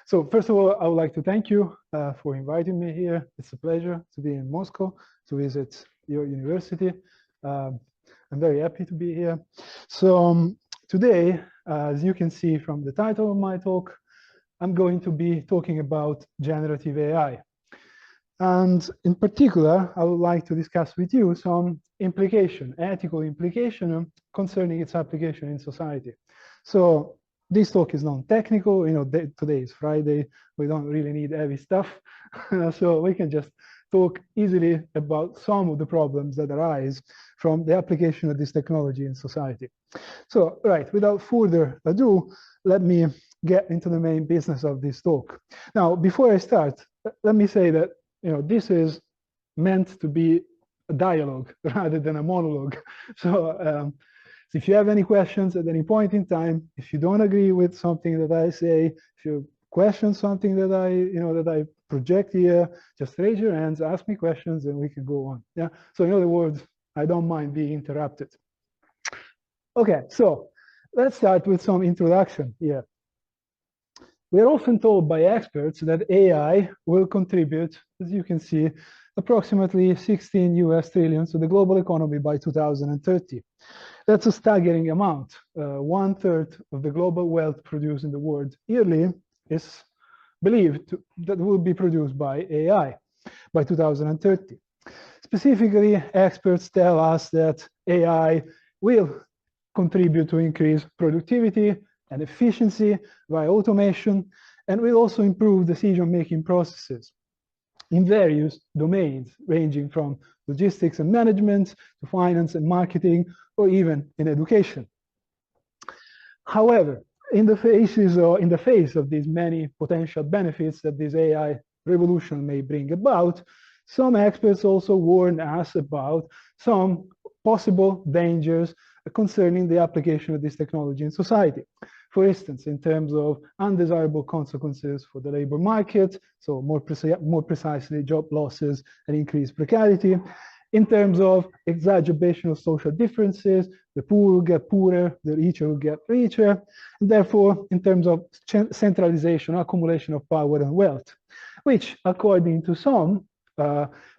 So first of all, I would like to thank you for inviting me here. It's a pleasure to be in Moscow to visit your university. I'm very happy to be here. So today, as you can see from the title of my talk, I'm going to be talking about generative AI. And in particular, I would like to discuss with you some ethical implication concerning its application in society. So this talk is non-technical, today is Friday, we don't really need heavy stuff. So we can just talk easily about some of the problems that arise from the application of this technology in society. So, right, without further ado, let me get into the main business of this talk. Now, before I start, let me say that this is meant to be a dialogue rather than a monologue. So if you have any questions at any point in time, if you don't agree with something that I say, if you question something that I project here, just raise your hands, ask me questions, and we can go on. Yeah. So in other words, I don't mind being interrupted. Okay, so let's start with some introduction here. We are often told by experts that AI will contribute, as you can see, approximately 16 US trillions to the global economy by 2030. That's a staggering amount. 1/3 of the global wealth produced in the world yearly is believed that will be produced by AI by 2030. Specifically, experts tell us that AI will contribute to increase productivity and efficiency via automation, and will also improve decision-making processes in various domains, ranging from logistics and management to finance and marketing, or even in education. However, in the face of these many potential benefits that this AI revolution may bring about, some experts also warn us about some possible dangers concerning the application of this technology in society. For instance, in terms of undesirable consequences for the labor market, so more precisely job losses and increased precarity, in terms of exacerbation of social differences, the poor will get poorer, the richer will get richer, and therefore in terms of centralization, accumulation of power and wealth, which according to some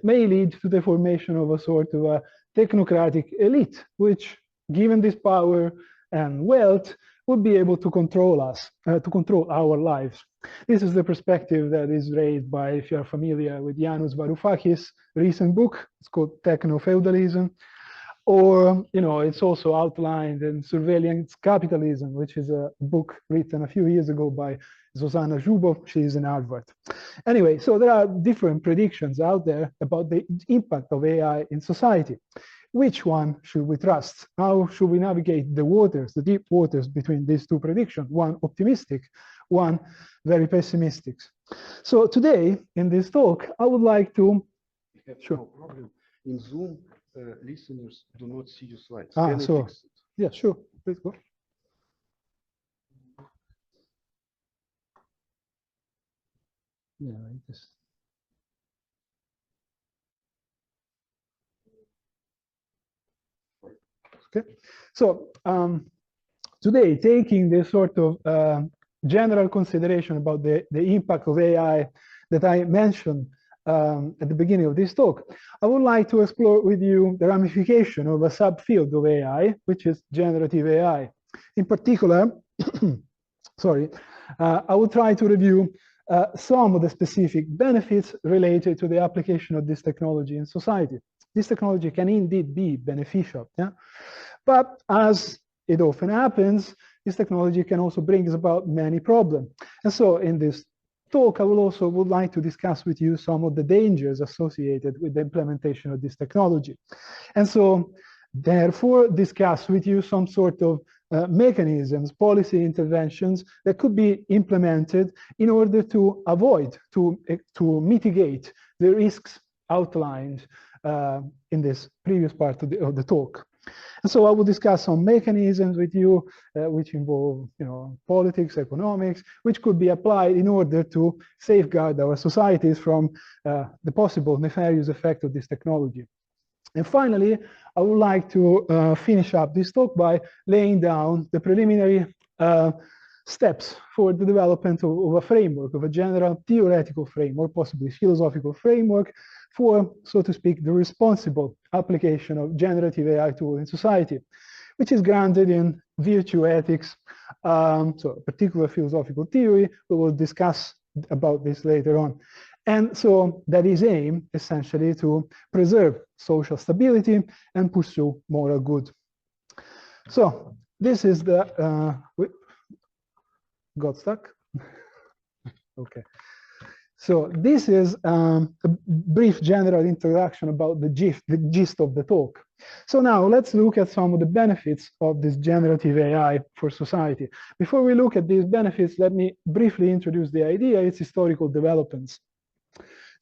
may lead to the formation of a sort of a technocratic elite, which given this power and wealth would be able to control us, to control our lives. This is the perspective that is raised by, if you're familiar with Yanis Varoufakis' recent book, it's called Techno-Feudalism, or, it's also outlined in Surveillance Capitalism, which is a book written a few years ago by Zsuzsanna Zubov. She's in Harvard. Anyway, so there are different predictions out there about the impact of AI in society. Which one should we trust? How should we navigate the waters, the deep waters between these two predictions? One optimistic, one very pessimistic. So today, in this talk, I would like to... Sure. No problem. In Zoom, listeners do not see your slides. Yeah, sure. Please go. Yeah, I just... Okay, so today, taking this sort of general consideration about the impact of AI that I mentioned at the beginning of this talk, I would like to explore with you the ramification of a subfield of AI, which is generative AI. In particular, I will try to review some of the specific benefits related to the application of this technology in society. This technology can indeed be beneficial, yeah? But as it often happens, this technology can also bring about many problems. And so in this talk, I would like to discuss with you some of the dangers associated with the implementation of this technology. And so therefore discuss with you some sort of mechanisms, policy interventions that could be implemented in order to avoid, to mitigate the risks outlined in this previous part of the talk. And so I will discuss some mechanisms with you which involve politics, economics, which could be applied in order to safeguard our societies from the possible nefarious effect of this technology. And finally, I would like to finish up this talk by laying down the preliminary steps for the development of a framework, of a general theoretical framework, possibly philosophical framework, for, so to speak, the responsible application of generative AI tools in society, which is grounded in virtue ethics, so a particular philosophical theory. We will discuss about this later on. And so that is aimed essentially to preserve social stability and pursue moral good. So this is the, got stuck? Okay. So this is a brief general introduction about the gist of the talk. So now let's look at some of the benefits of this generative AI for society. Before we look at these benefits, let me briefly introduce the idea, its historical developments.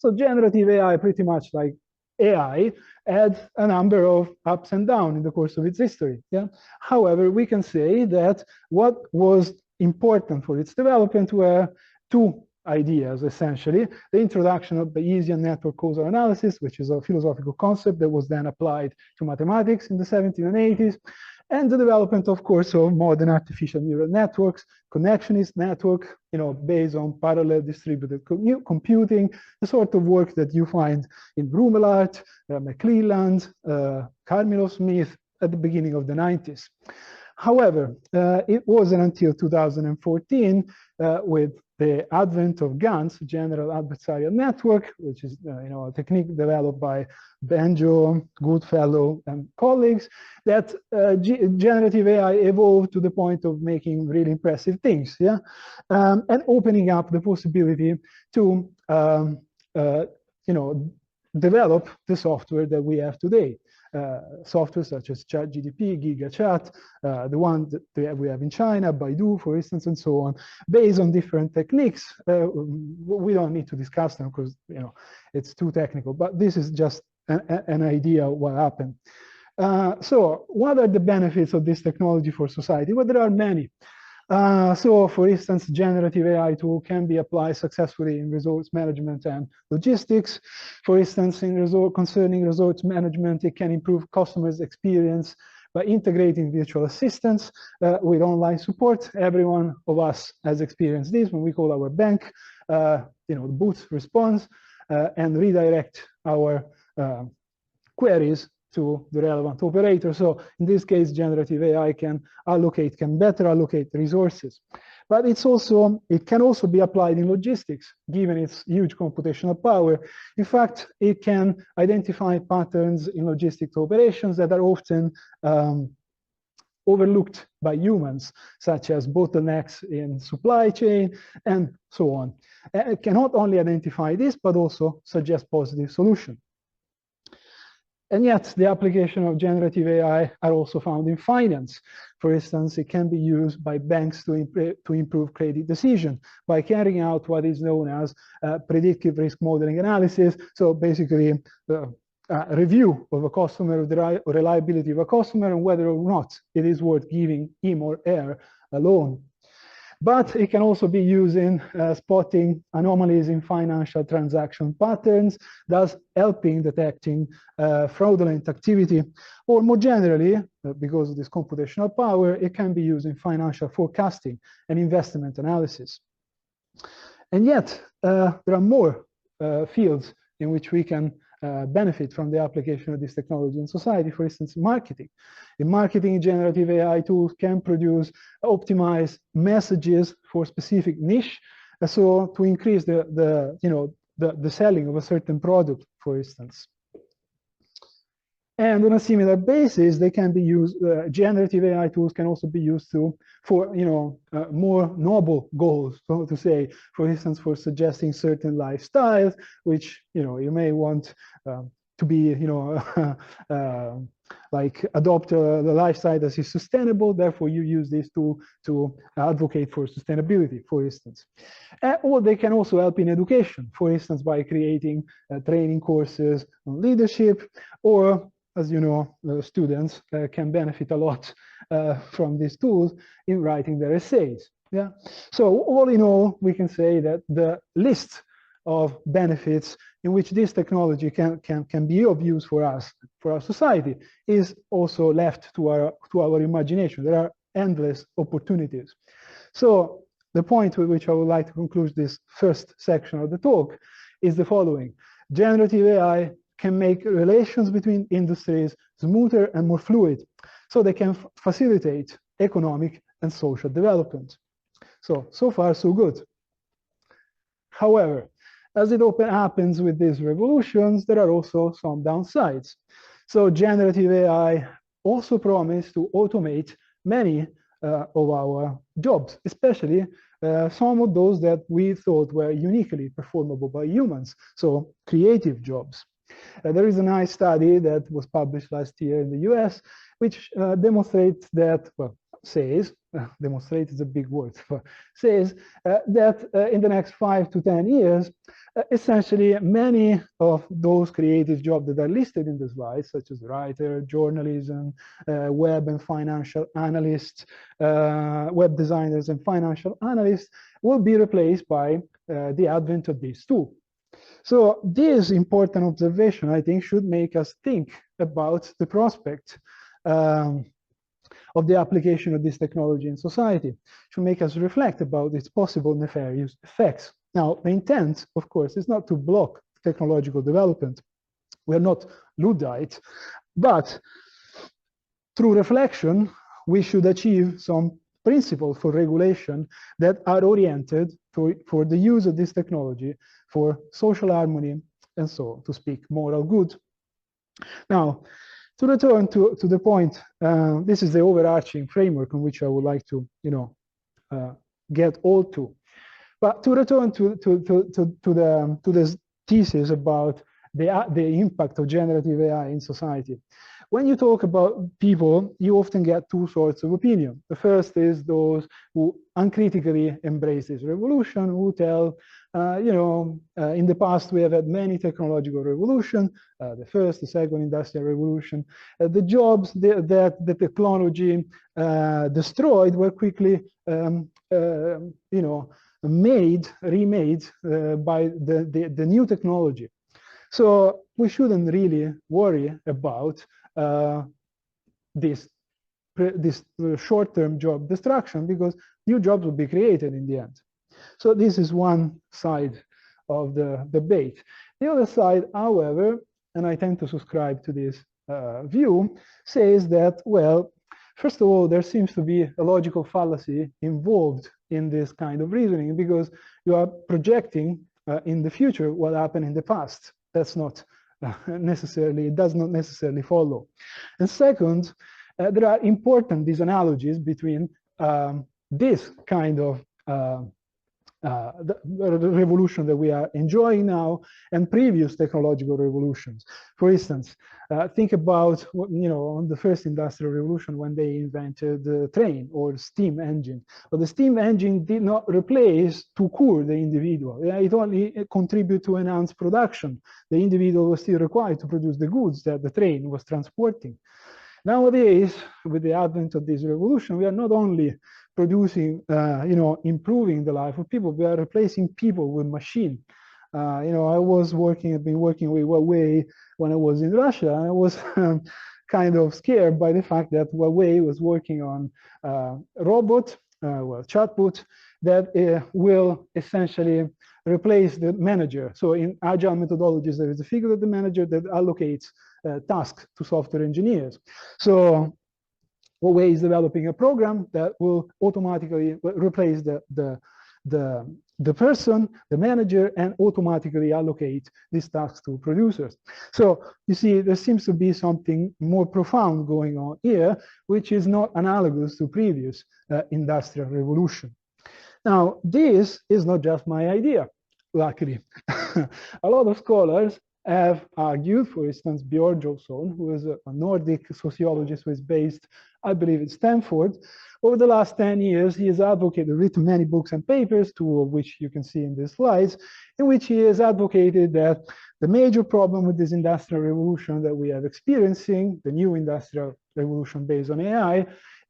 So generative AI, pretty much like AI, had a number of ups and downs in the course of its history. Yeah? However, we can say that what was important for its development were two ideas, essentially. The introduction of Bayesian network causal analysis, which is a philosophical concept that was then applied to mathematics in the 70s and 80s, and the development, of course, of modern artificial neural networks, connectionist network, based on parallel distributed computing, the sort of work that you find in Brumelart, McClelland, Carmelo Smith at the beginning of the 90s. However, it wasn't until 2014 with the advent of GANs, General Adversarial Network, which is a technique developed by Benjo, Goodfellow, and colleagues, that generative AI evolved to the point of making really impressive things, yeah, and opening up the possibility to develop the software that we have today. Software such as ChatGPT, GigaChat, the one that we have in China, Baidu, for instance, and so on, based on different techniques. We don't need to discuss them because it's too technical, but this is just an idea of what happened. So what are the benefits of this technology for society? Well, there are many. So, for instance, generative AI tool can be applied successfully in resource management and logistics. For instance, concerning resource management, it can improve customers' experience by integrating virtual assistants with online support. Every one of us has experienced this when we call our bank. The bot responds and redirect our queries to the relevant operator. So in this case, generative AI can better allocate resources. But it can also be applied in logistics, given its huge computational power. In fact, it can identify patterns in logistics operations that are often overlooked by humans, such as bottlenecks in supply chain and so on. It can not only identify this, but also suggest positive solutions. And yet, the application of generative AI are also found in finance. For instance, it can be used by banks to improve credit decision by carrying out what is known as predictive risk modeling analysis. So basically, a review of a customer, of the reliability of a customer, and whether or not it is worth giving him or her a loan. But it can also be used in spotting anomalies in financial transaction patterns, thus helping detecting fraudulent activity. Or more generally, because of this computational power, it can be used in financial forecasting and investment analysis. And yet, there are more fields in which we can benefit from the application of this technology in society. For instance, marketing. In marketing, generative AI tools can produce optimized messages for specific niche, so to increase the selling of a certain product, for instance. And on a similar basis, they can be used. Generative AI tools can also be used for more noble goals, so to say. For instance, for suggesting certain lifestyles, which you may want to be, like adopt the lifestyle that is sustainable. Therefore, you use this tool to advocate for sustainability, for instance. Or they can also help in education, for instance, by creating training courses on leadership, or as you know, students can benefit a lot from these tools in writing their essays. Yeah. So all in all, we can say that the list of benefits in which this technology can be of use for us, for our society, is also left to our imagination. There are endless opportunities. So the point with which I would like to conclude this first section of the talk is the following. Generative AI can make relations between industries smoother and more fluid, so they can facilitate economic and social development. So far, so good. However, as it often happens with these revolutions, there are also some downsides. So generative AI also promised to automate many of our jobs, especially some of those that we thought were uniquely performable by humans, so creative jobs. There is a nice study that was published last year in the US, which demonstrates that, well, says, demonstrate is a big word, but says that in the next 5 to 10 years, essentially many of those creative jobs that are listed in the slides, such as writer, journalism, web and financial analysts, web designers and financial analysts, will be replaced by the advent of these two. So this important observation, I think, should make us think about the prospect of the application of this technology in society, should make us reflect about its possible nefarious effects. Now, the intent, of course, is not to block technological development. We are not Luddites, but through reflection, we should achieve some principles for regulation that are oriented for the use of this technology for social harmony and, so to speak, moral good. Now, to return to the point, this is the overarching framework on which I would like to, get all to. But to return to the thesis about the impact of generative AI in society. When you talk about people, you often get two sorts of opinion. The first is those who uncritically embrace this revolution, who tell, in the past we have had many technological revolutions, the first, the second industrial revolution. The jobs that the technology destroyed were quickly, remade by the new technology. So we shouldn't really worry about this short-term job destruction, because new jobs will be created in the end. So this is one side of the debate. The other side, however, and I tend to subscribe to this view, says that, well, first of all, there seems to be a logical fallacy involved in this kind of reasoning, because you are projecting in the future what happened in the past. That's not necessarily, it does not necessarily follow. And second, there are important disanalogies between this kind of the revolution that we are enjoying now and previous technological revolutions. For instance, think about the first industrial revolution, when they invented the train or steam engine. But the steam engine did not replace to cool the individual. It only contributed to enhance production. The individual was still required to produce the goods that the train was transporting. Nowadays, with the advent of this revolution, we are not only producing, improving the life of people, we are replacing people with machine. I've been working with Huawei when I was in Russia, and I was kind of scared by the fact that Huawei was working on chatbot that will essentially replace the manager. So in agile methodologies, there is a figure of the manager that allocates tasks to software engineers. So Huawei is developing a program that will automatically replace the person, the manager, and automatically allocate these tasks to producers. So you see, there seems to be something more profound going on here, which is not analogous to previous industrial revolution. Now, this is not just my idea, luckily. A lot of scholars have argued, for instance, Björn Jolson, who is a Nordic sociologist who is based, I believe, in Stanford. Over the last 10 years, he has written many books and papers, two of which you can see in the slides, in which he has advocated that the major problem with this industrial revolution that we are experiencing, the new industrial revolution based on AI,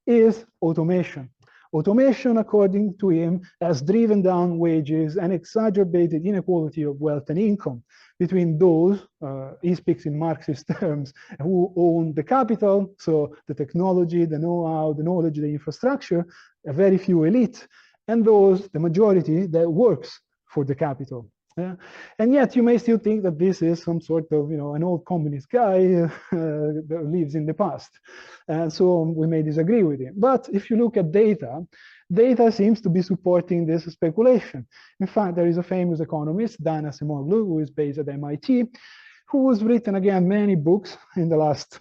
is automation. Automation, according to him, has driven down wages and exacerbated inequality of wealth and income between those, he speaks in Marxist terms, who own the capital, so the technology, the know-how, the knowledge, the infrastructure, a very few elite, and those, the majority, that works for the capital. Yeah? And yet you may still think that this is some sort of, an old communist guy that lives in the past. And so we may disagree with him. But if you look at data, data seems to be supporting this speculation. In fact, there is a famous economist, Dana Semoglu, who is based at MIT, who has written, again, many books in the last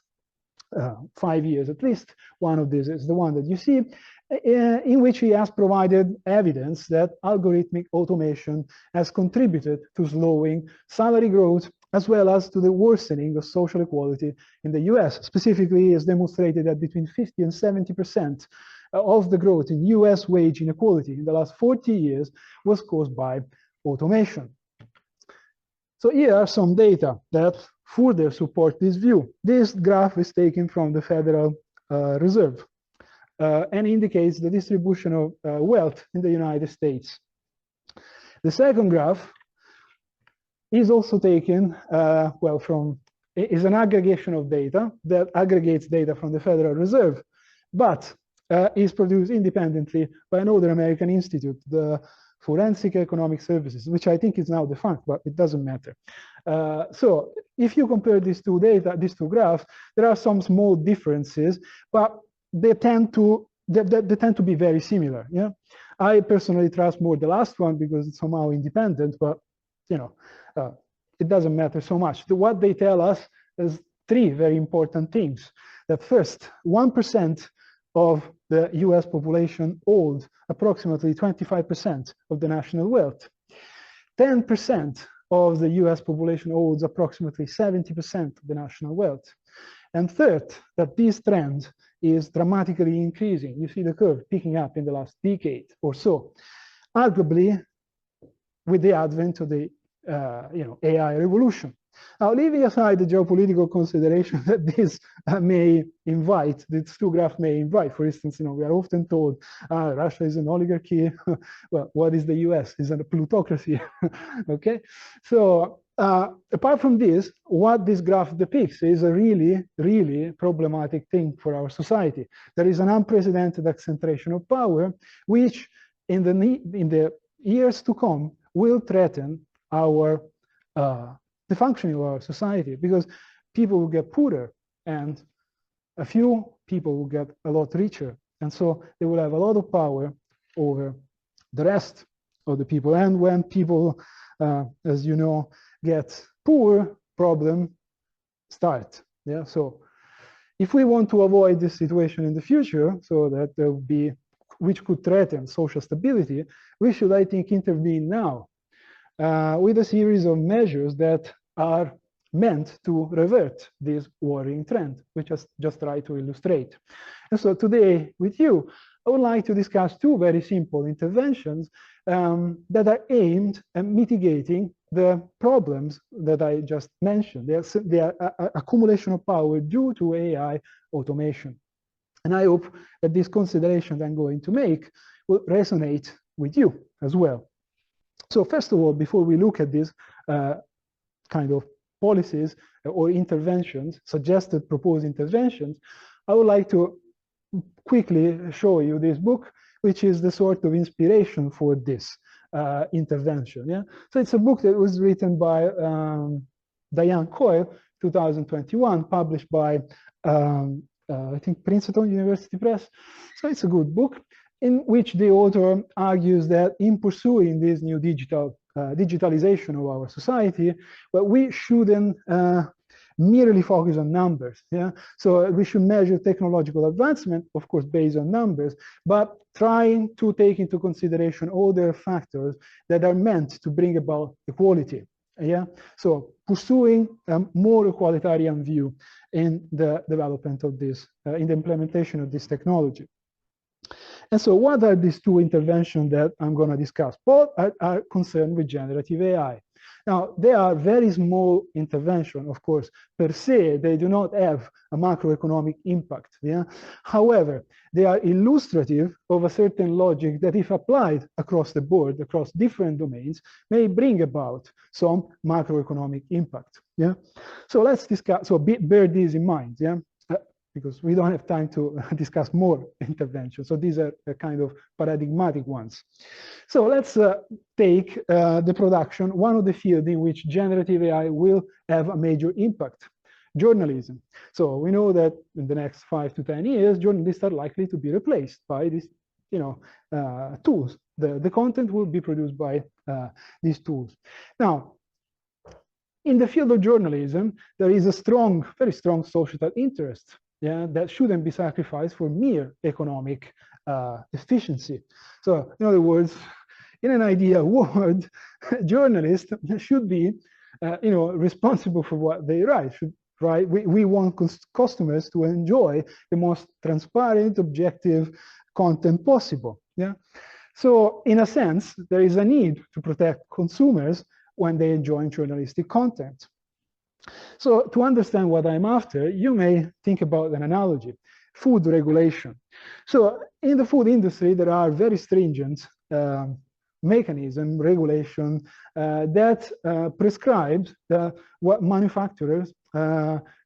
5 years at least. One of these is the one that you see, in which he has provided evidence that algorithmic automation has contributed to slowing salary growth as well as to the worsening of social equality in the US. Specifically, he has demonstrated that between 50 and 70% of the growth in US wage inequality in the last 40 years was caused by automation. So here are some data that further support this view. This graph is taken from the Federal Reserve and indicates the distribution of wealth in the United States. The second graph is also taken, is an aggregation of data that aggregates data from the Federal Reserve, but is produced independently by another American institute, the Forensic Economic Services, which I think is now defunct, but it doesn't matter. So if you compare these two graphs, there are some small differences, but they tend to be very similar. Yeah, I personally trust more the last one because it's somehow independent, but it doesn't matter so much. What they tell us is three very important things. That first, 1% of the US population owed approximately 25% of the national wealth. 10% of the US population owes approximately 70% of the national wealth. And third, that this trend is dramatically increasing. You see the curve picking up in the last decade or so, arguably with the advent of the AI revolution. Now, leaving aside the geopolitical consideration that this may invite, these two graphs may invite, for instance, we are often told Russia is an oligarchy. Well, what is the US? Is it a plutocracy? Okay, so apart from this, what this graph depicts is a really, really problematic thing for our society. There is an unprecedented accentration of power, which in the years to come will threaten the functioning of our society, because people will get poorer and a few people will get a lot richer. And so they will have a lot of power over the rest of the people. And when people, as you know, get poor, problems start. Yeah. So if we want to avoid this situation in the future, so that there will be, which could threaten social stability, we should, I think, intervene now. With a series of measures that are meant to revert this worrying trend, which I just try to illustrate. And so today with you, I would like to discuss two very simple interventions that are aimed at mitigating the problems that I just mentioned. They are accumulation of power due to AI automation. And I hope that these considerations I'm going to make will resonate with you as well. So first of all, before we look at these kind of policies or interventions, suggested proposed interventions, I would like to quickly show you this book, which is the sort of inspiration for this intervention. Yeah, so it's a book that was written by Diane Coyle, 2021, published by I think Princeton University Press. So it's a good book, in which the author argues that in pursuing this new digitalization of our society, well, we shouldn't merely focus on numbers. Yeah, so we should measure technological advancement, of course, based on numbers, but trying to take into consideration other factors that are meant to bring about equality. Yeah, so pursuing a more egalitarian view in the development of this, in the implementation of this technology. And so what are these two interventions that I'm going to discuss? Both are concerned with generative AI. Now, they are very small interventions, of course, per se. They do not have a macroeconomic impact. Yeah? However, they are illustrative of a certain logic that, if applied across the board, across different domains, may bring about some macroeconomic impact. Yeah? So let's discuss, so bear these in mind. Yeah? because we don't have time to discuss more interventions. So these are kind of paradigmatic ones. So let's take the production, one of the fields in which generative AI will have a major impact, journalism. So we know that in the next 5 to 10 years, journalists are likely to be replaced by these, tools. The content will be produced by these tools. Now, in the field of journalism, there is a strong, very strong societal interest, that shouldn't be sacrificed for mere economic efficiency. So, in other words, in an ideal world, journalists should be, responsible for what they write. Right? We want customers to enjoy the most transparent, objective content possible. Yeah. So, in a sense, there is a need to protect consumers when they enjoy journalistic content. So to understand what I'm after, you may think about an analogy, food regulation. So in the food industry, there are very stringent mechanism, regulation that prescribes what manufacturers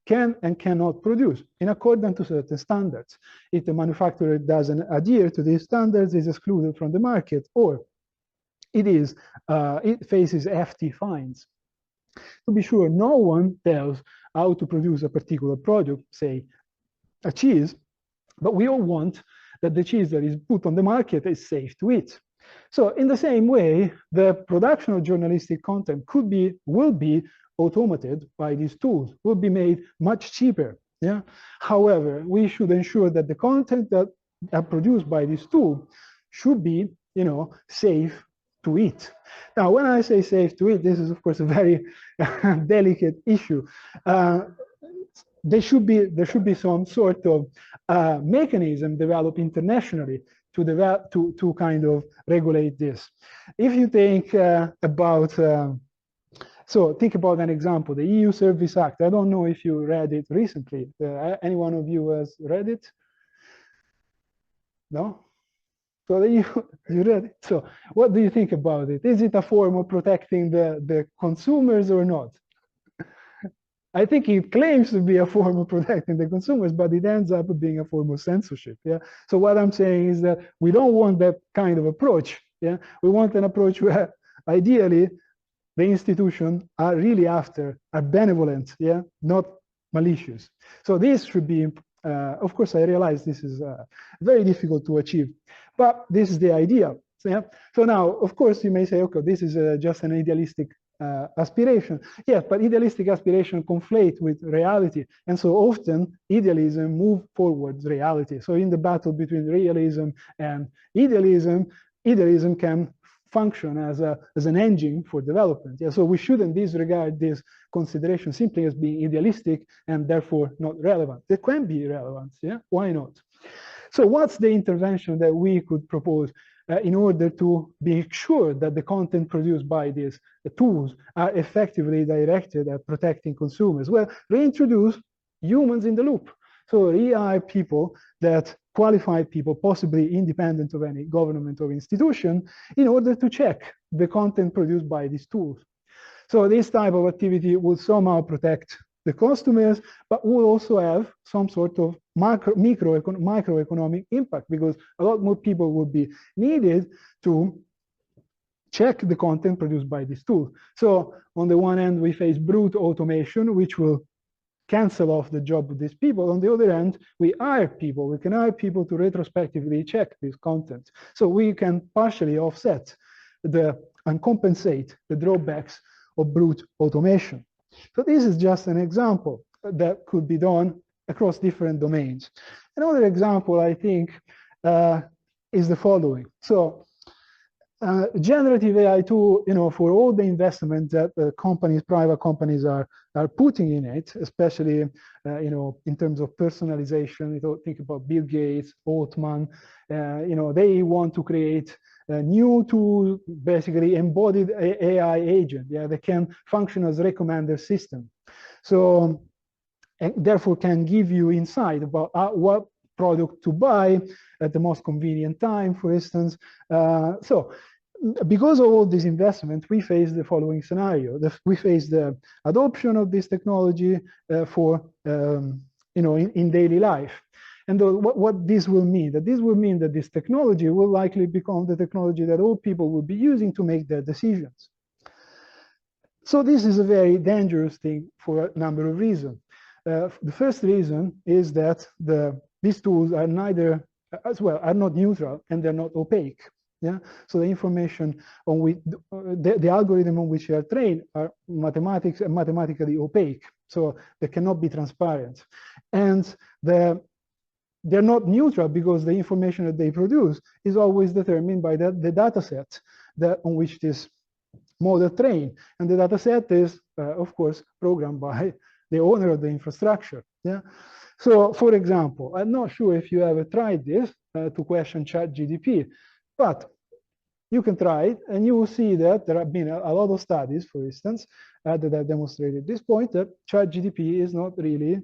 can and cannot produce in accordance to certain standards. If the manufacturer doesn't adhere to these standards, is excluded from the market, or it faces hefty fines. To be sure, no one tells how to produce a particular product, say a cheese, but we all want that the cheese that is put on the market is safe to eat. So in the same way, the production of journalistic content will be automated by these tools, will be made much cheaper. Yeah. However, we should ensure that the content that are produced by this tool should be, safe to eat. Now, when I say safe to eat, this is of course a very delicate issue. There should be some sort of mechanism developed internationally to kind of regulate this. If you think about, so think about an example, the EU Service Act. I don't know if you read it recently. Any one of you has read it? No? So you read it. So what do you think about it? Is it a form of protecting the consumers or not? I think it claims to be a form of protecting the consumers, but it ends up being a form of censorship. Yeah. So what I'm saying is that we don't want that kind of approach. Yeah. We want an approach where ideally the institutions are really are benevolent. Yeah. Not malicious. So this should be. Of course, I realize this is very difficult to achieve, but this is the idea. So, yeah. So now, of course, you may say, okay, this is just an idealistic aspiration. Yes, but idealistic aspiration conflate with reality, and so often idealism move forwards reality. So in the battle between realism and idealism can function as an engine for development. Yeah, so we shouldn't disregard this consideration simply as being idealistic and therefore not relevant. They can be relevant. Yeah, why not? So what's the intervention that we could propose in order to be sure that the content produced by these tools are effectively directed at protecting consumers? Well, reintroduce humans in the loop. So rehire people, that qualified people, possibly independent of any government or institution, in order to check the content produced by these tools. So this type of activity will somehow protect the customers, but will also have some sort of microeconomic impact, because a lot more people will be needed to check the content produced by this tool. So on the one hand, we face brute automation, which will cancel off the job of these people. On the other hand, we hire people. We can hire people to retrospectively check this content. So we can partially offset and compensate the drawbacks of brute automation. So this is just an example that could be done across different domains. Another example, I think, is the following. So generative AI tool, for all the investment that private companies are putting in it, especially, in terms of personalization. Think about Bill Gates, Altman. They want to create a new tool, basically embodied AI agent, that can function as a recommender system. So, and therefore can give you insight about what product to buy at the most convenient time, for instance. So because of all this investment, we face the following scenario. We face the adoption of this technology for in daily life. And what this will mean, that this will mean that this technology will likely become the technology that all people will be using to make their decisions. So this is a very dangerous thing for a number of reasons. The first reason is that these tools are neither, are not neutral and they're not opaque. Yeah, so the information on which the algorithm on which they are trained are mathematically opaque, so they cannot be transparent, and they're not neutral because the information that they produce is always determined by the data set on which this model trained, and the data set is of course programmed by the owner of the infrastructure. Yeah, so for example, I'm not sure if you ever tried this to question ChatGPT. But you can try it, and you will see that there have been a lot of studies, for instance, that have demonstrated this point, that ChatGPT is not really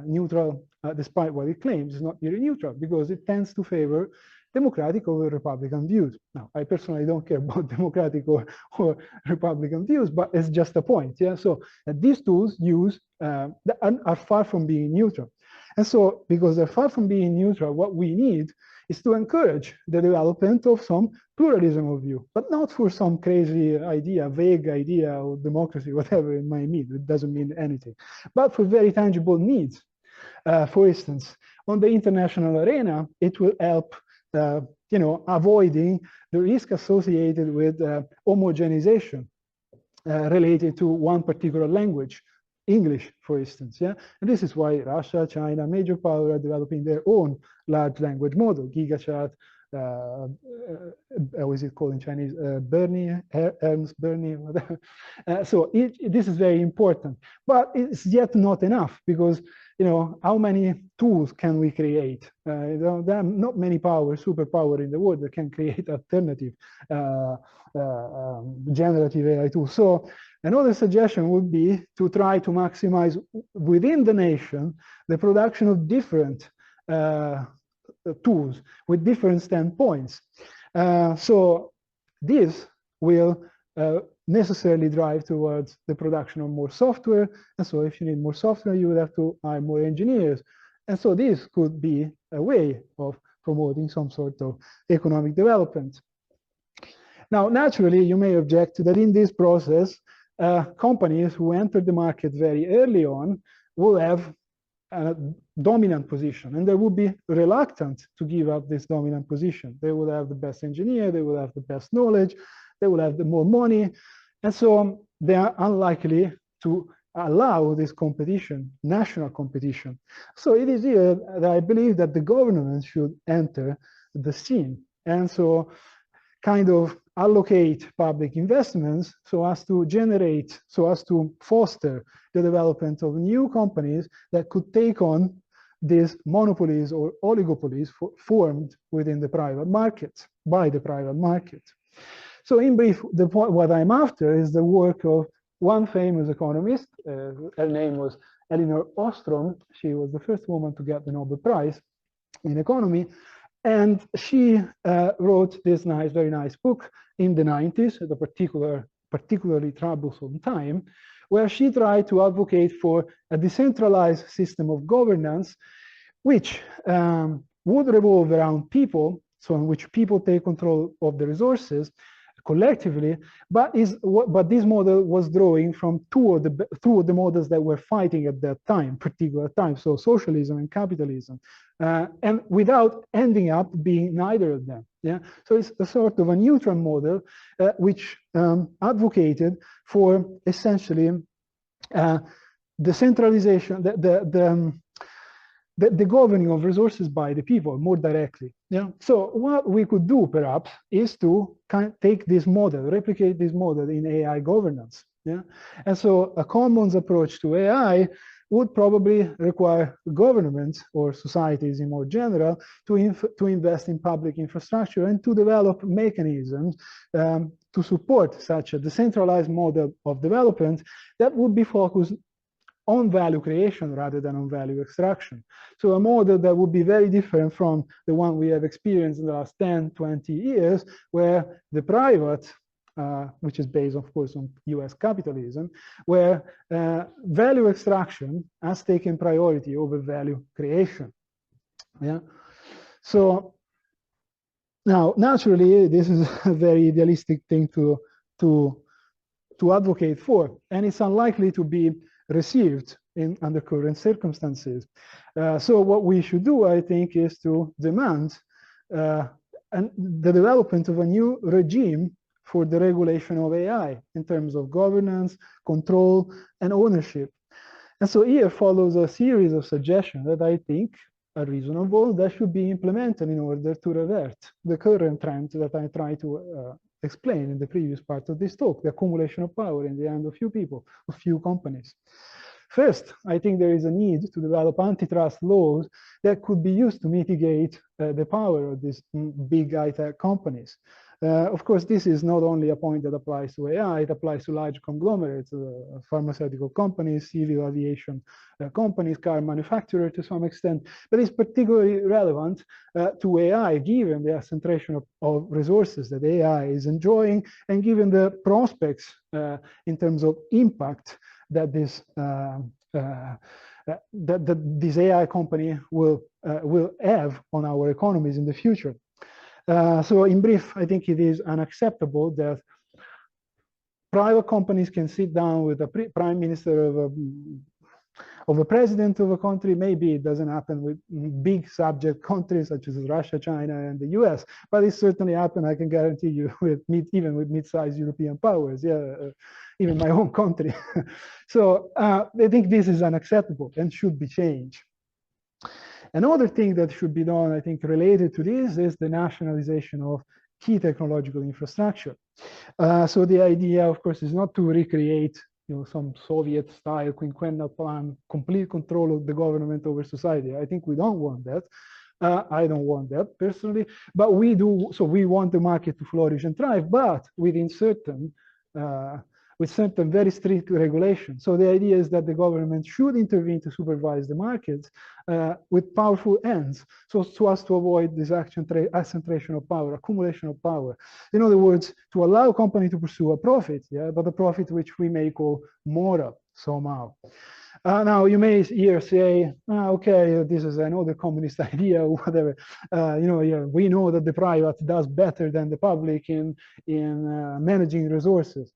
neutral, despite what it claims. It's not really neutral, because it tends to favor democratic over Republican views. Now, I personally don't care about democratic or Republican views, but it's just a point. Yeah, so these tools are far from being neutral. And so, because they're far from being neutral, what we need is to encourage the development of some pluralism of view, but not for some crazy idea, vague idea of democracy, whatever it might mean. It doesn't mean anything, but for very tangible needs. For instance, on the international arena, it will help, avoiding the risk associated with homogenization related to one particular language. English, for instance, yeah, and this is why Russia, China, major power are developing their own large language model, GigaChat, how is it called in Chinese? Bernie, Ernst Bernie, whatever. So this is very important, but it's yet not enough, because how many tools can we create? There are not many superpower in the world that can create alternative generative AI tools. So another suggestion would be to try to maximize within the nation the production of different tools with different standpoints. So this will necessarily drive towards the production of more software. And so if you need more software, you would have to hire more engineers. And so this could be a way of promoting some sort of economic development. Now, naturally, you may object that in this process, companies who entered the market very early on will have a dominant position, and they would be reluctant to give up this dominant position. They will have the best engineer, they will have the best knowledge, they will have the more money, and so they are unlikely to allow this competition, national competition. So it is here that I believe that the government should enter the scene, and so kind of allocate public investments so as to foster the development of new companies that could take on these monopolies or oligopolies formed within the private market, by the private market. So in brief, what I'm after is the work of one famous economist. Her name was Elinor Ostrom. She was the first woman to get the Nobel Prize in economy. And she wrote this very nice book in the 90s, at a particularly troublesome time, where she tried to advocate for a decentralized system of governance, which would revolve around people, so in which people take control of the resources collectively, but this model was drawing from two of the models that were fighting at that particular time, so socialism and capitalism, and without ending up being neither of them. Yeah, so it's a sort of a neutral model which advocated for essentially the centralization, the governing of resources by the people more directly. Yeah. So what we could do perhaps is to take this model, replicate this model in AI governance. Yeah. And so a commons approach to AI would probably require governments or societies in more general to invest in public infrastructure and to develop mechanisms to support such a decentralized model of development that would be focused on value creation rather than on value extraction. So a model that would be very different from the one we have experienced in the last 10, 20 years, where the private which is based, of course, on US capitalism, where value extraction has taken priority over value creation. Yeah. So now, naturally, this is a very idealistic thing to advocate for, and it's unlikely to be received under current circumstances. So what we should do, I think, is to demand the development of a new regime for the regulation of AI in terms of governance, control, and ownership. And so here follows a series of suggestions that I think are reasonable, that should be implemented in order to revert the current trend that I tried to explain in the previous part of this talk, the accumulation of power in the hand of few people, of few companies. First, I think there is a need to develop antitrust laws that could be used to mitigate the power of these big high-tech companies. Of course, this is not only a point that applies to AI, it applies to large conglomerates, pharmaceutical companies, civil aviation companies, car manufacturers to some extent, but it's particularly relevant to AI, given the concentration of resources that AI is enjoying, and given the prospects in terms of impact that this this AI company will have on our economies in the future. So in brief, I think it is unacceptable that private companies can sit down with the prime minister of a president of a country. Maybe it doesn't happen with big subject countries such as Russia, China, and the US, but it certainly happened, I can guarantee you, with even with mid-sized European powers, even my own country. So I think this is unacceptable and should be changed. Another thing that should be done, I think, related to this is the nationalization of key technological infrastructure. So the idea, of course, is not to recreate some Soviet-style quinquennial plan, complete control of the government over society. I think we don't want that. I don't want that personally, but we do. So we want the market to flourish and thrive, but within certain very strict regulations. So the idea is that the government should intervene to supervise the markets with powerful ends, so as to avoid this concentration of power, accumulation of power. In other words, to allow a company to pursue a profit, but a profit which we may call moral somehow. Now you may hear say, okay, this is another communist idea or whatever. We know that the private does better than the public in managing resources.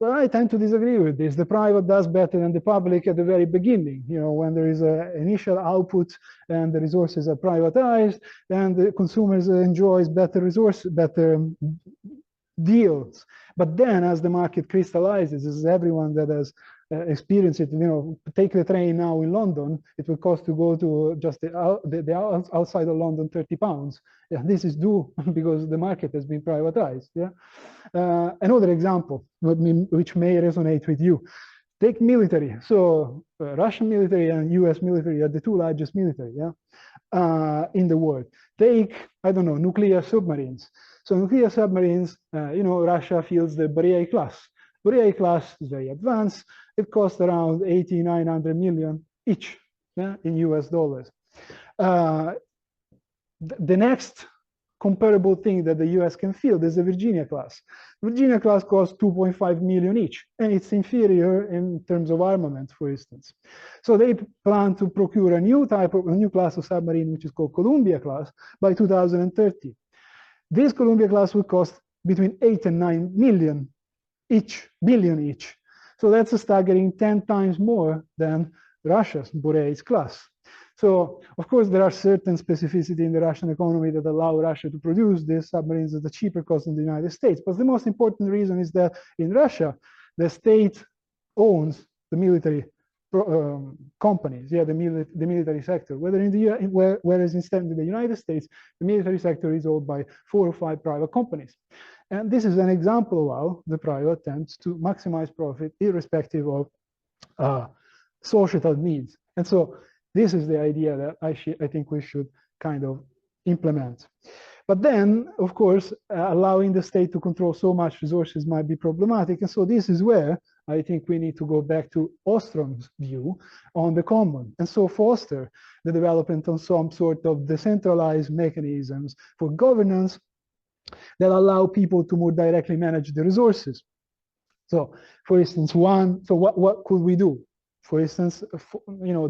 Well, I tend to disagree with this. The private does better than the public at the very beginning. When there is an initial output and the resources are privatized, then the consumers enjoys better deals. But then, as the market crystallizes, as everyone that has experienced it, take the train now in London, it will cost to go to just the outside of London 30 pounds. Yeah, this is due because the market has been privatized. Yeah. Another example, which may resonate with you, take military. So Russian military and US military are the two largest military in the world. Take, I don't know, nuclear submarines. So nuclear submarines, Russia fields the Boreas class. Boreas class is very advanced. It costs around 900 million each in US dollars. The next comparable thing that the US can field is the Virginia class. Virginia class costs 2.5 million each, and it's inferior in terms of armament, for instance. So they plan to procure a new class of submarine, which is called Columbia class, by 2030. This Columbia class will cost between 8 and 9 billion each. So that's a staggering 10 times more than Russia's Boreas class. So, of course, there are certain specificity in the Russian economy that allow Russia to produce these submarines at a cheaper cost in the United States. But the most important reason is that in Russia, the state owns the military companies, the military sector. Whereas instead in the United States, the military sector is owned by 4 or 5 private companies. And this is an example of how the private attempts to maximize profit irrespective of societal needs. And so this is the idea that I think we should kind of implement. But then, of course, allowing the state to control so much resources might be problematic. And so this is where I think we need to go back to Ostrom's view on the common, and so foster the development of some sort of decentralized mechanisms for governance that allow people to more directly manage the resources. So, for instance, what could we do? For instance,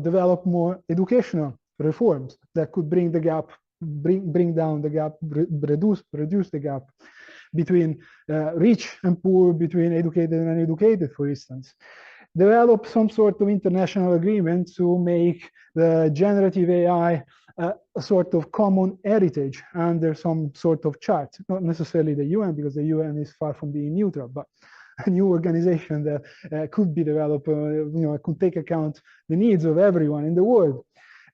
develop more educational reforms that could bring the gap, bring down the gap, reduce the gap between rich and poor, between educated and uneducated, for instance. Develop some sort of international agreement to make the generative AI a sort of common heritage under some sort of chart, not necessarily the UN, because the UN is far from being neutral, but a new organization that could be developed, could take account the needs of everyone in the world.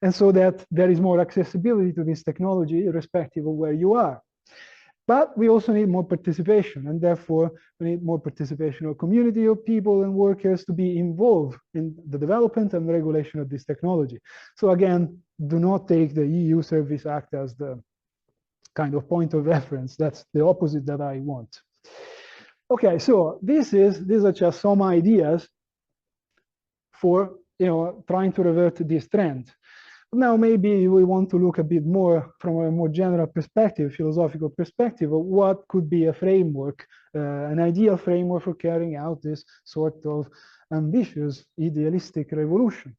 And so that there is more accessibility to this technology, irrespective of where you are. But we also need more participation, and therefore we need more participation of community of people and workers to be involved in the development and regulation of this technology. So again, do not take the EU Service Act as the kind of point of reference. That's the opposite that I want. Okay, so these are just some ideas for trying to revert this trend. Now, maybe we want to look a bit more from a more general perspective, philosophical perspective, of what could be a framework, an ideal framework for carrying out this sort of ambitious, idealistic revolution.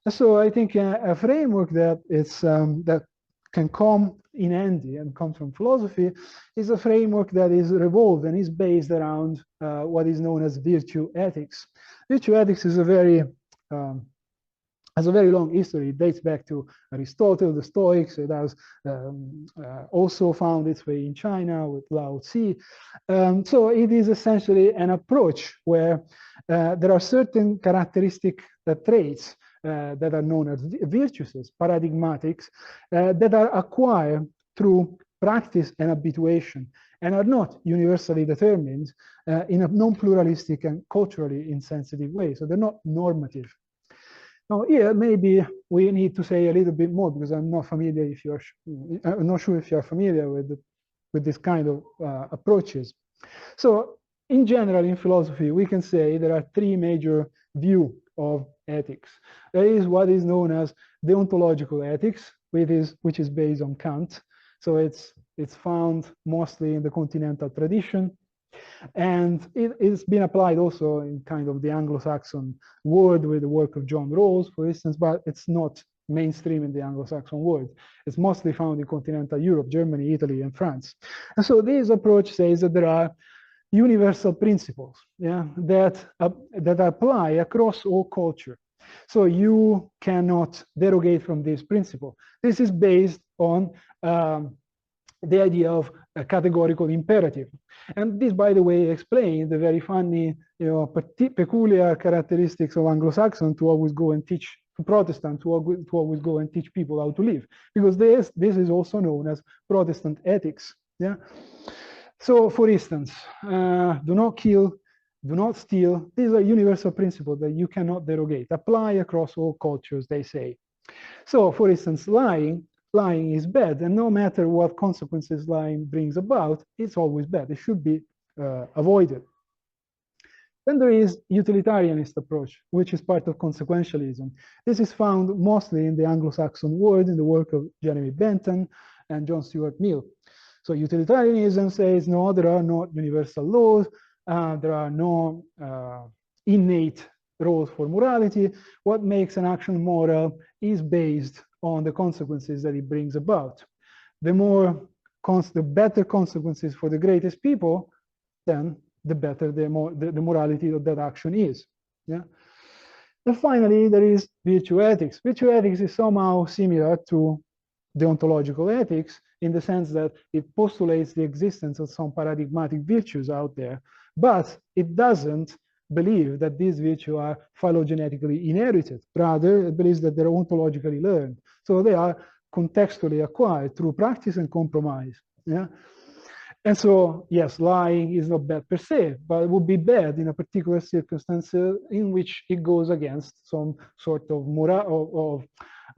So I think a framework that that can come in handy and come from philosophy is a framework that is revolved and is based around what is known as virtue ethics. Virtue ethics is has a very long history. It dates back to Aristotle, the Stoics. It has also found its way in China with Lao Tzu. So it is essentially an approach where there are certain characteristic traits that are known as virtues, paradigmatics, that are acquired through practice and habituation and are not universally determined in a non-pluralistic and culturally insensitive way. So they're not normative. Now here, maybe we need to say a little bit more, because I'm not familiar if you're, I'm not sure if you're familiar with this kind of approaches. So in general, in philosophy, we can say there are three major views of ethics. There is what is known as deontological ethics, which is based on Kant. So it's found mostly in the continental tradition. And it's been applied also in kind of the Anglo-Saxon world with the work of John Rawls, for instance, but it's not mainstream in the Anglo-Saxon world. It's mostly found in continental Europe, Germany, Italy, and France. And so this approach says that there are universal principles, yeah, that apply across all culture. So you cannot derogate from this principle. This is based on the idea of a categorical imperative. And this, by the way, explains the very funny, peculiar characteristics of Anglo-Saxon to always go and teach, to Protestant, to always go and teach people how to live, because this is also known as Protestant ethics. Yeah. So, for instance, do not kill, do not steal. These are universal principles that you cannot derogate. Apply across all cultures, they say. So, for instance, lying is bad, and no matter what consequences lying brings about, it's always bad. It should be avoided. Then there is utilitarianist approach, which is part of consequentialism. This is found mostly in the Anglo-Saxon world, in the work of Jeremy Bentham and John Stuart Mill. So utilitarianism says, no, there are no universal laws, there are no innate rules for morality. What makes an action moral is based on the consequences that it brings about. The better consequences for the greatest people, then the better the morality of that action is. Yeah. And finally, there is virtue ethics. Virtue ethics is somehow similar to deontological ethics in the sense that it postulates the existence of some paradigmatic virtues out there, but it doesn't believe that these virtues are phylogenetically inherited. Rather, it believes that they're ontologically learned. So they are contextually acquired through practice and compromise. Yeah. And so, yes, lying is not bad per se, but it would be bad in a particular circumstance in which it goes against some sort of moral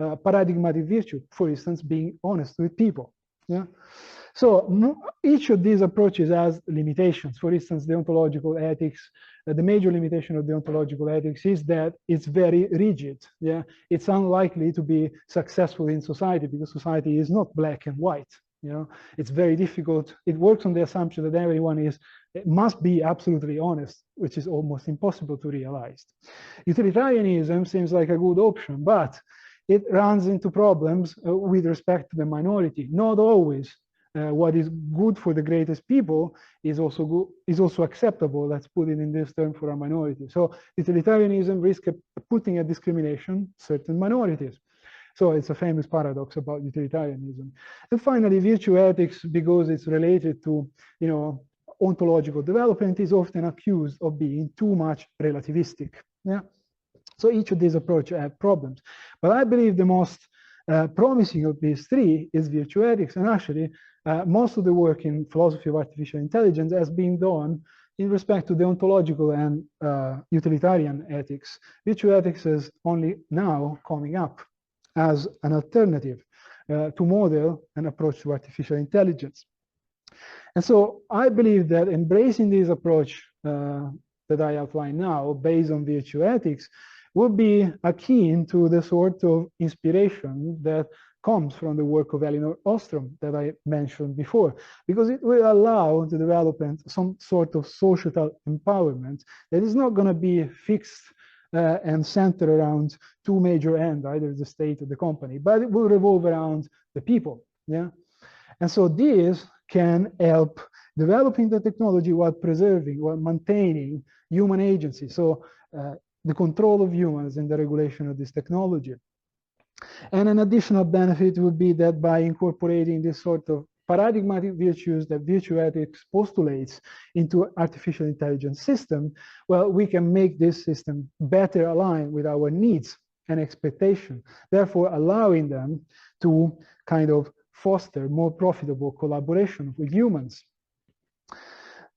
of paradigmatic virtue, for instance, being honest with people. Yeah. So each of these approaches has limitations. For instance, deontological ethics, the major limitation of deontological ethics is that it's very rigid. Yeah, it's unlikely to be successful in society because society is not black and white. You know, it's very difficult. It works on the assumption that everyone it must be absolutely honest, which is almost impossible to realize. Utilitarianism seems like a good option, but it runs into problems with respect to the minority. Not always what is good for the greatest people is also acceptable. Let's put it in this term for a minority. So utilitarianism risks putting at discrimination certain minorities. So it's a famous paradox about utilitarianism. And finally, virtue ethics, because it's related to, you know, ontological development, is often accused of being too much relativistic. Yeah. So each of these approaches have problems. But I believe the most promising of these three is virtue ethics. And actually, most of the work in philosophy of artificial intelligence has been done in respect to the ontological and utilitarian ethics. Virtue ethics is only now coming up as an alternative to model an approach to artificial intelligence. And so I believe that embracing this approach that I outline now, based on virtue ethics, would be akin to the sort of inspiration that comes from the work of Elinor Ostrom that I mentioned before, because it will allow the development of some sort of social empowerment that is not going to be fixed and centered around two major ends, either the state or the company, but it will revolve around the people. Yeah, and so this can help developing the technology while preserving, while maintaining human agency. So the control of humans and the regulation of this technology. And an additional benefit would be that by incorporating this sort of paradigmatic virtues that virtue ethics postulates into artificial intelligence system, well, we can make this system better aligned with our needs and expectation, therefore allowing them to kind of foster more profitable collaboration with humans.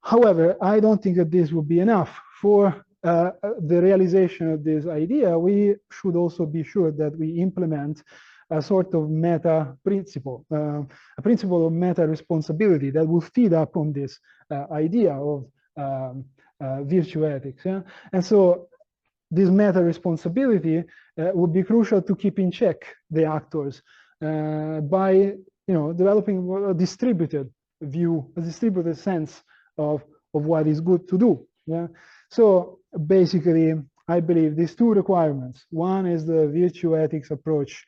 However, I don't think that this would be enough. For the realization of this idea, we should also be sure that we implement a sort of meta principle, a principle of meta responsibility that will feed up on this idea of virtue ethics. Yeah? And so this meta responsibility would be crucial to keep in check the actors by developing a distributed view, a distributed sense of what is good to do. Yeah. So basically, I believe these two requirements. One is the virtue ethics approach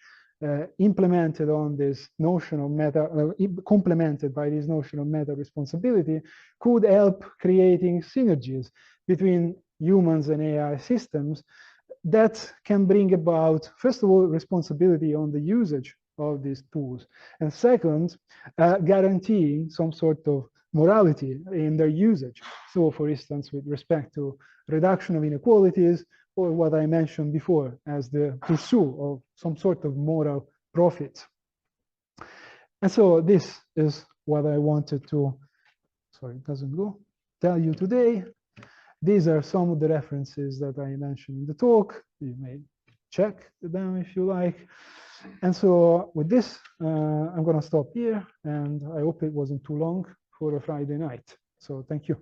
implemented on this notion of meta, complemented by this notion of meta responsibility, could help creating synergies between humans and AI systems that can bring about, first of all, responsibility on the usage of these tools, and second, guaranteeing some sort of morality in their usage. So, for instance, with respect to reduction of inequalities, or what I mentioned before as the pursuit of some sort of moral profit. And so this is what I wanted to, sorry, it doesn't go, tell you today. These are some of the references that I mentioned in the talk. You may check them if you like. And so with this, I'm going to stop here, and I hope it wasn't too long for a Friday night. So thank you.